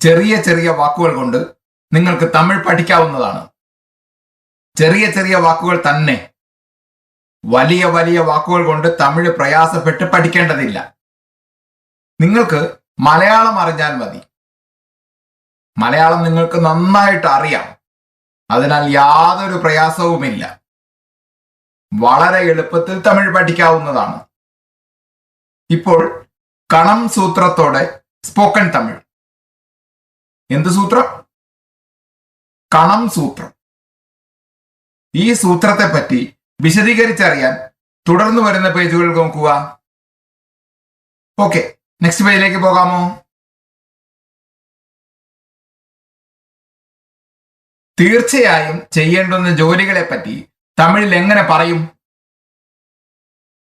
ചെറിയ ചെറിയ വാക്കുകൾ കൊണ്ട് നിങ്ങൾക്ക് തമിഴ് പഠിക്കാവുന്നതാണ്. ചെറിയ ചെറിയ വാക്കുകൾ തന്നെ. വലിയ വലിയ വാക്കുകൾ കൊണ്ട് തമിഴ് പ്രയാസപ്പെട്ട് പഠിക്കേണ്ടതില്ല. നിങ്ങൾക്ക് മലയാളം അറിഞ്ഞാൽ മതി. മലയാളം നിങ്ങൾക്ക് നന്നായിട്ട് അറിയാം. അതിനാൽ യാതൊരു പ്രയാസവുമില്ല. വളരെ എളുപ്പത്തിൽ തമിഴ് പഠിക്കാവുന്നതാണ്. ഇപ്പോൾ കണം സൂത്രത്തോടെ സ്പോക്കൺ തമിഴ്. എന്ത് സൂത്രം? കണം സൂത്രം. ഈ സൂത്രത്തെ പറ്റി വിശദീകരിച്ചറിയാൻ തുടർന്ന് വരുന്ന പേജുകൾ നോക്കുക. ഓക്കെ, നെക്സ്റ്റ് പേജിലേക്ക് പോകാമോ? തീർച്ചയായും ചെയ്യേണ്ടുന്ന ജോലികളെ പറ്റി തമിഴിൽ എങ്ങനെ പറയും?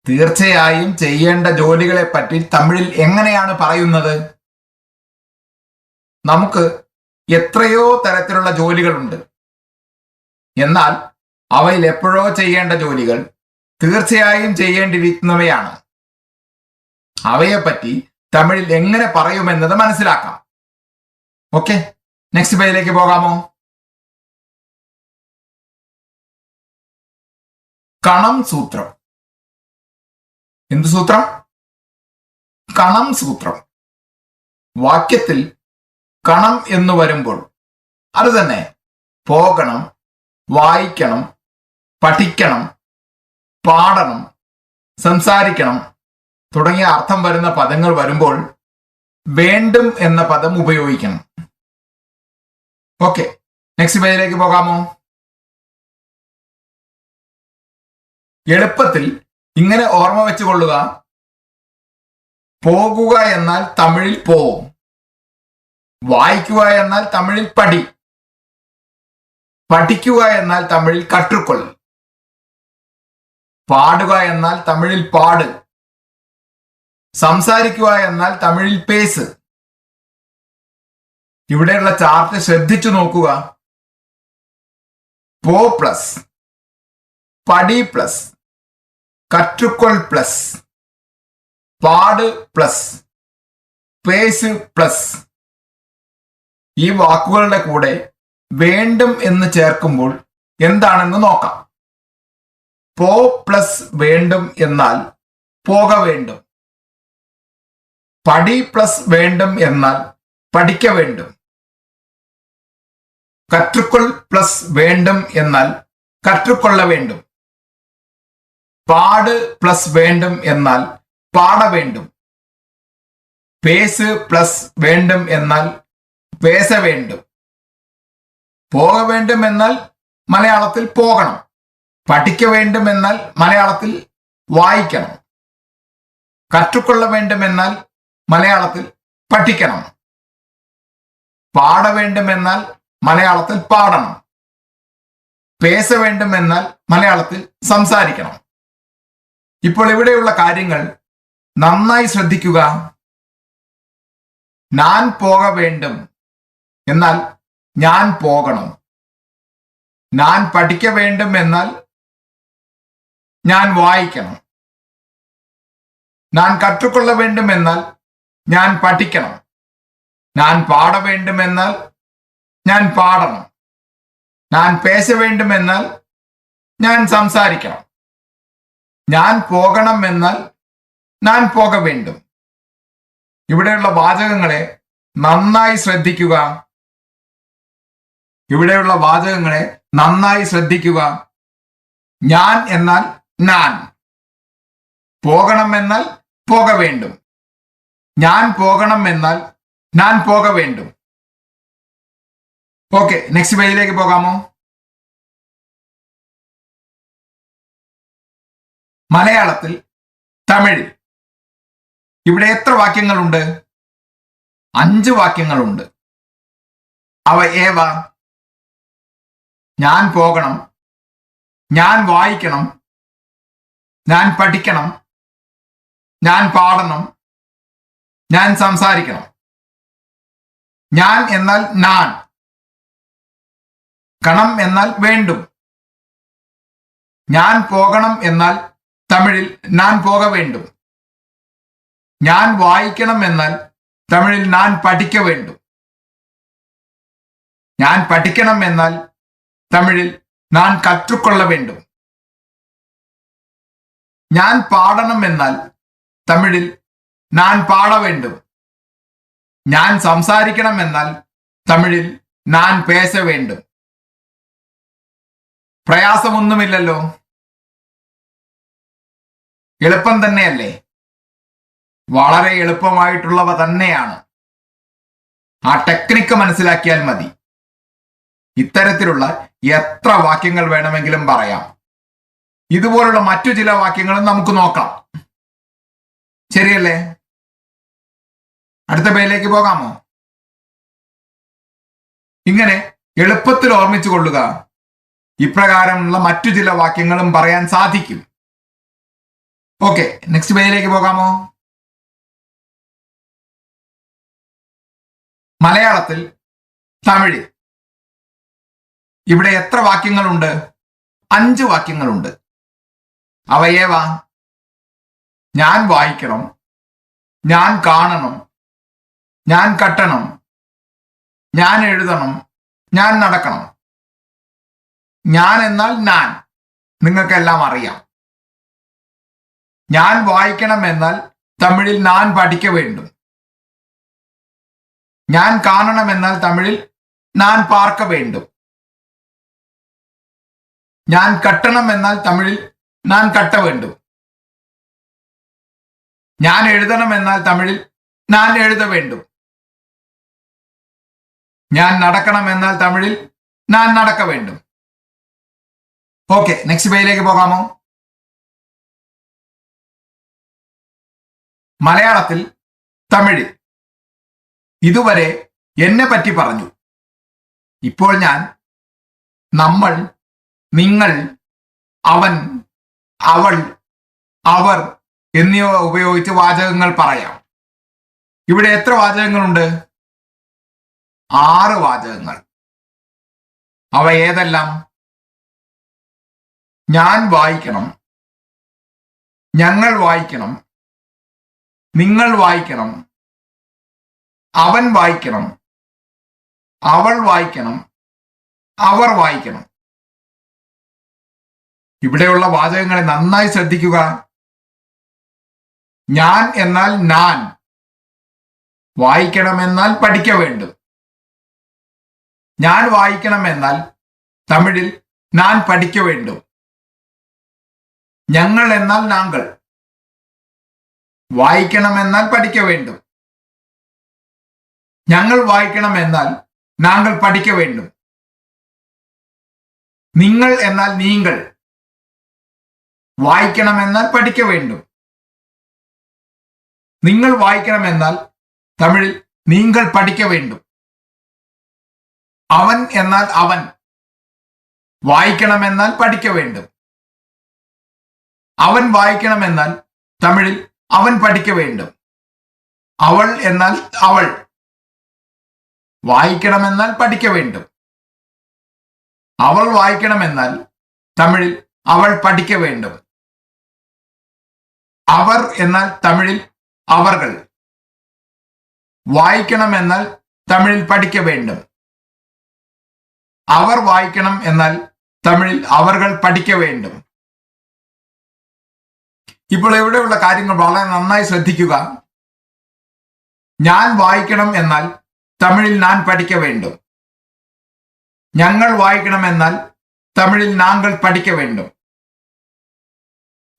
തീർച്ചയായും ചെയ്യേണ്ട ജോലികളെ പറ്റി തമിഴിൽ എങ്ങനെയാണ് പറയുന്നത്? നമുക്ക് എത്രയോ തരത്തിലുള്ള ജോലികളുണ്ട്. എന്നാൽ അവയിൽ എപ്പോഴോ ചെയ്യേണ്ട ജോലികൾ തീർച്ചയായും ചെയ്യേണ്ടിയിരിക്കുന്നവയാണ്. അവയെപ്പറ്റി തമിഴിൽ എങ്ങനെ പറയുമെന്നത് മനസ്സിലാക്കാം. ഓക്കെ, നെക്സ്റ്റ് പേജിലേക്ക് പോകാമോ? കണം സൂത്രം. എന്ത് സൂത്രം? കണം സൂത്രം. വാക്യത്തിൽ കണം എന്ന് വരുമ്പോൾ അത് തന്നെ പോകണം, വായിക്കണം, പഠിക്കണം, പാടണം, സംസാരിക്കണം തുടങ്ങിയ അർത്ഥം വരുന്ന പദങ്ങൾ വരുമ്പോൾ വേണ്ടും എന്ന പദം ഉപയോഗിക്കണം. ഓക്കെ, നെക്സ്റ്റ് പേജിലേക്ക് പോകാമോ? എളുപ്പത്തിൽ ഇങ്ങനെ ഓർമ്മ വെച്ചുകൊള്ളുക. പോകുക എന്നാൽ തമിഴിൽ പോവും. വായിക്കുക എന്നാൽ തമിഴിൽ പഠി. പഠിക്കുക എന്നാൽ തമിഴിൽ കற்றுക്കൊള്ളു. പാടുക എന്നാൽ തമിഴിൽ പാട്. സംസാരിക്കുക എന്നാൽ തമിഴിൽ പേസ്. ഇവിടെയുള്ള ചാർട്ട് ശ്രദ്ധിച്ചു നോക്കുക. പോ പ്ലസ്, പടി പ്ലസ്, കற்றுക്കൊൾ പ്ലസ്, പാട് പ്ലസ്, പേസ് പ്ലസ്. ഈ വാക്കുകളുടെ കൂടെ വേണ്ടും എന്ന് ചേർക്കുമ്പോൾ എന്താണെന്ന് നോക്കാം. പോ പ്ലസ് വേണ്ടും എന്നാൽ പോക വേണ്ടും. പടി പ്ലസ് വേണ്ടും എന്നാൽ പഠിക്ക വേണ്ടും. കற்றுക്കൊൾ പ്ലസ് വേണ്ടും എന്നാൽ കற்றுക്കൊള്ള വേണ്ടും. പാട് പ്ലസ് വേണ്ടും എന്നാൽ പാട വേണ്ടും. പേസ് പ്ലസ് വേണ്ടും എന്നാൽ പേസ വേണ്ടും. പോക വേണ്ടും എന്നാൽ മലയാളത്തിൽ പോകണം. പഠിക്ക വേണ്ടും എന്നാൽ മലയാളത്തിൽ വായിക്കണം. കற்றுക്കൊള്ള വേണ്ടും എന്നാൽ മലയാളത്തിൽ പഠിക്കണം. പാട വേണ്ടും എന്നാൽ മലയാളത്തിൽ പാടണം. പേസ വേണ്ടും എന്നാൽ മലയാളത്തിൽ സംസാരിക്കണം. ഇപ്പോൾ ഇവിടെയുള്ള കാര്യങ്ങൾ നന്നായി ശ്രദ്ധിക്കുക. ഞാൻ പോക വേണ്ടും എന്നാൽ ഞാൻ പോകണം. ഞാൻ പഠിക്ക വേണ്ടും എന്നാൽ ഞാൻ വായിക്കണം. ഞാൻ കற்றுക്കൊള്ള വേണ്ടും എന്നാൽ ഞാൻ പഠിക്കണം. ഞാൻ പാട വേണ്ടും എന്നാൽ ഞാൻ പാടണം. ഞാൻ പേശ വേണ്ടും എന്നാൽ ഞാൻ സംസാരിക്കണം. ഞാൻ പോകണം എന്നാൽ ഞാൻ പോക വേണ്ടും. ഇവിടെയുള്ള വാചകങ്ങളെ നന്നായി ശ്രദ്ധിക്കുക. ഇവിടെയുള്ള വാചകങ്ങളെ നന്നായി ശ്രദ്ധിക്കുക. ഞാൻ എന്നാൽ ഞാൻ. പോകണം എന്നാൽ പോക വേണ്ടും. ഞാൻ പോകണം എന്നാൽ ഞാൻ പോക വേണ്ടും. ഓക്കെ, നെക്സ്റ്റ് പേജിലേക്ക് പോകാമോ? മലയാളത്തിൽ തമിഴിൽ ഇവിടെ എത്ര വാക്യങ്ങളുണ്ട്? 5 വാക്യങ്ങളുണ്ട്. അവ ഏവ? ഞാൻ പോകണം, ഞാൻ വായിക്കണം, ഞാൻ പഠിക്കണം, ഞാൻ പാടണം, ഞാൻ സംസാരിക്കണം. ഞാൻ എന്നാൽ ഞാൻ. കണം എന്നാൽ വേണ്ടും. ഞാൻ പോകണം എന്നാൽ തമിഴിൽ ഞാൻ പോക വേണ്ടും. ഞാൻ വായിക്കണം എന്നാൽ തമിഴിൽ ഞാൻ പഠിക്ക വേണ്ടും. ഞാൻ പഠിക്കണം എന്നാൽ തമിഴിൽ ഞാൻ കற்றுക്കൊള്ള വേണ്ടും. ഞാൻ പാടണം എന്നാൽ തമിഴിൽ ഞാൻ പാട വേണ്ടും. ഞാൻ സംസാരിക്കണം എന്നാൽ തമിഴിൽ ഞാൻ പേശ വേണ്ടും. പ്രയാസമൊന്നുമില്ലല്ലോ, എളുപ്പം തന്നെയല്ലേ? വളരെ എളുപ്പമായിട്ടുള്ളവ തന്നെയാണ്. ആ ടെക്നിക്ക് മനസ്സിലാക്കിയാൽ മതി. ഇത്തരത്തിലുള്ള എത്ര വാക്യങ്ങൾ വേണമെങ്കിലും പറയാം. ഇതുപോലുള്ള മറ്റു ചില വാക്യങ്ങളും നമുക്ക് നോക്കാം. ശരിയല്ലേ? അടുത്ത പേജിലേക്ക് പോകാമോ? ഇങ്ങനെ എളുപ്പത്തിൽ ഓർമ്മിച്ചു കൊള്ളുക. ഇപ്രകാരമുള്ള മറ്റു ചില വാക്യങ്ങളും പറയാൻ സാധിക്കും. ഓക്കെ, നെക്സ്റ്റ് പേജിലേക്ക് പോകാമോ? മലയാളത്തിൽ തമിഴ്. ഇവിടെ എത്ര വാക്യങ്ങളുണ്ട്? 5 വാക്യങ്ങളുണ്ട്. അവയേവാ? ഞാൻ വായിക്കണം, ഞാൻ കാണണം, ഞാൻ കട്ടണം, ഞാൻ എഴുതണം, ഞാൻ നടക്കണം. ഞാൻ എന്നാൽ ഞാൻ, നിങ്ങൾക്കെല്ലാം അറിയാം. ഞാൻ വായിക്കണം എന്നാൽ തമിഴിൽ ഞാൻ പഠിക്ക വേണ്ടും. ഞാൻ കാണണം എന്നാൽ തമിഴിൽ ഞാൻ പാർക്ക വേണ്ടും. ഞാൻ കട്ടണം എന്നാൽ തമിഴിൽ ഞാൻ കട്ട വേണ്ടും. ഞാൻ എഴുതണം എന്നാൽ തമിഴിൽ ഞാൻ എഴുത വേണ്ടും. ഞാൻ നടക്കണം എന്നാൽ തമിഴിൽ ഞാൻ നടക്ക വേണ്ടും. ഓക്കെ, നെക്സ്റ്റ് പേജിലേക്ക് പോകാമോ? മലയാളത്തിൽ തമിഴ്. ഇതുവരെ എന്നെ പറ്റി പറഞ്ഞു. ഇപ്പോൾ ഞാൻ നമ്മൾ, നിങ്ങൾ, അവൻ, അവൾ, അവർ എന്നിവ ഉപയോഗിച്ച് വാചകങ്ങൾ പറയാം. ഇവിടെ എത്ര വാചകങ്ങളുണ്ട്? 6 വാചകങ്ങൾ. അവ ഏതെല്ലാം? ഞാൻ വായിക്കണം, ഞങ്ങൾ വായിക്കണം, നിങ്ങൾ വായിക്കണം, അവൻ വായിക്കണം, അവൾ വായിക്കണം, അവർ വായിക്കണം. ഇവിടെയുള്ള വാചകങ്ങളെ നന്നായി ശ്രദ്ധിക്കുക. ഞാൻ എന്നാൽ ഞാൻ, വായിക്കണം എന്നാൽ പഠിക്ക വേണ്ടും. ഞാൻ വായിക്കണം എന്നാൽ തമിഴിൽ ഞാൻ പഠിക്ക വേണ്ടും. ഞങ്ങൾ എന്നാൽ നാങ്കൾ, വായിക്കണം എന്നാൽ പഠിക്ക വേണ്ടും. ഞങ്ങൾ വായിക്കണം എന്നാൽ നാങ്കൾ പഠിക്ക വേണ്ടും. നിങ്ങൾ എന്നാൽ നീങ്കൾ, വായിക്കണം എന്നാൽ പഠിക്ക വേണ്ടും. നിങ്ങൾ വായിക്കണം എന്നാൽ തമിഴിൽ നീങ്കൾ പഠിക്ക വേണ്ടും. അവൻ എന്നാൽ അവൻ, വായിക്കണം എന്നാൽ പഠിക്ക വേണ്ടും. അവൻ വായിക്കണം എന്നാൽ തമിഴിൽ അവൻ പഠിക്ക വേണ്ടും. അവൾ എന്നാൽ അവൾ, വായിക്കണമെന്നാൽ പഠിക്ക വേണ്ടും. അവൾ വായിക്കണമെന്നാൽ തമിഴിൽ അവൾ പഠിക്ക വേണ്ടും. അവർ എന്നാൽ തമിഴിൽ അവർകൾ, വായിക്കണമെന്നാൽ തമിഴിൽ പഠിക്ക വേണ്ടും. അവർ വായിക്കണം എന്നാൽ തമിഴിൽ അവർകൾ പഠിക്ക വേണ്ടും. ഇപ്പോൾ ഇവിടെയുള്ള കാര്യങ്ങൾ വളരെ നന്നായി ശ്രദ്ധിക്കുക. ഞാൻ വായിക്കണം എന്നാൽ തമിഴിൽ ഞാൻ പഠിക്ക വേണ്ടും. ഞങ്ങൾ വായിക്കണം എന്നാൽ തമിഴിൽ നാങ്കൾ പഠിക്ക വേണ്ടും.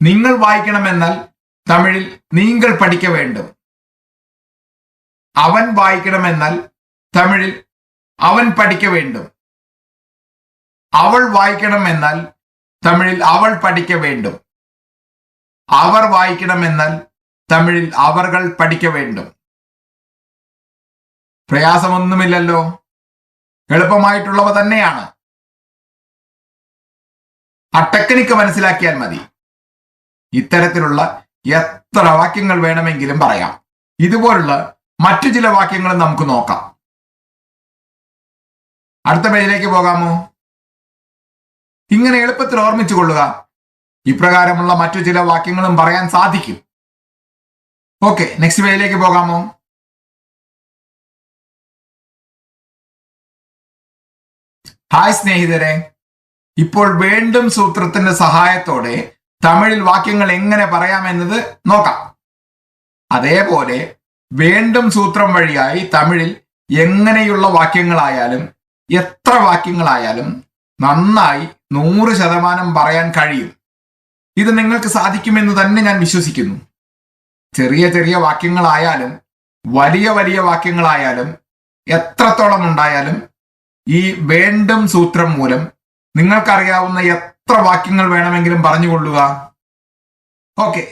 നിങ്ങൾ വായിക്കണം എന്നാൽ തമിഴിൽ നീങ്കൾ പഠിക്ക വേണ്ടും. അവൻ വായിക്കണം എന്നാൽ തമിഴിൽ അവൻ പഠിക്ക വേണ്ടും. അവൾ വായിക്കണം എന്നാൽ തമിഴിൽ അവൾ പഠിക്ക വേണ്ടും. അവർ വായിക്കണം എന്നാൽ തമിഴിൽ അവർകൾ പഠിക്ക വേണ്ടും. പ്രയാസമൊന്നുമില്ലല്ലോ, എളുപ്പമായിട്ടുള്ളവ തന്നെയാണ്. ആ ടെക്നിക്ക് മനസ്സിലാക്കിയാൽ മതി. ഇത്തരത്തിലുള്ള എത്ര വാക്യങ്ങൾ വേണമെങ്കിലും പറയാം. ഇതുപോലുള്ള മറ്റു ചില വാക്യങ്ങൾ നമുക്ക് നോക്കാം. അടുത്ത പേജിലേക്ക് പോകാമോ? ഇങ്ങനെ എളുപ്പത്തിൽ ഓർമ്മിച്ചു കൊള്ളുക. ഇപ്രകാരമുള്ള മറ്റു ചില വാക്യങ്ങളും പറയാൻ സാധിക്കും. ഓക്കെ, നെക്സ്റ്റ് പേജിലേക്ക് പോകാമോ? ഹായ് സ്നേഹിതരെ, ഇപ്പോൾ വേണ്ടും സൂത്രത്തിന്റെ സഹായത്തോടെ തമിഴിൽ വാക്യങ്ങൾ എങ്ങനെ പറയാമെന്നത് നോക്കാം. അതേപോലെ വേണ്ടും സൂത്രം വഴിയായി തമിഴിൽ എങ്ങനെയുള്ള വാക്യങ്ങളായാലും എത്ര വാക്യങ്ങളായാലും നന്നായി 100% പറയാൻ കഴിയും. ഇത് നിങ്ങൾക്ക് സാധിക്കുമെന്ന് തന്നെ ഞാൻ വിശ്വസിക്കുന്നു. ചെറിയ ചെറിയ വാക്യങ്ങളായാലും വലിയ വലിയ വാക്യങ്ങളായാലും എത്രത്തോളം ഉണ്ടായാലും ഈ വേണ്ടും സൂത്രം മൂലം നിങ്ങൾക്കറിയാവുന്ന എത്ര വാക്യങ്ങൾ വേണമെങ്കിലും പറഞ്ഞുകൊള്ളുക. ഓക്കെ,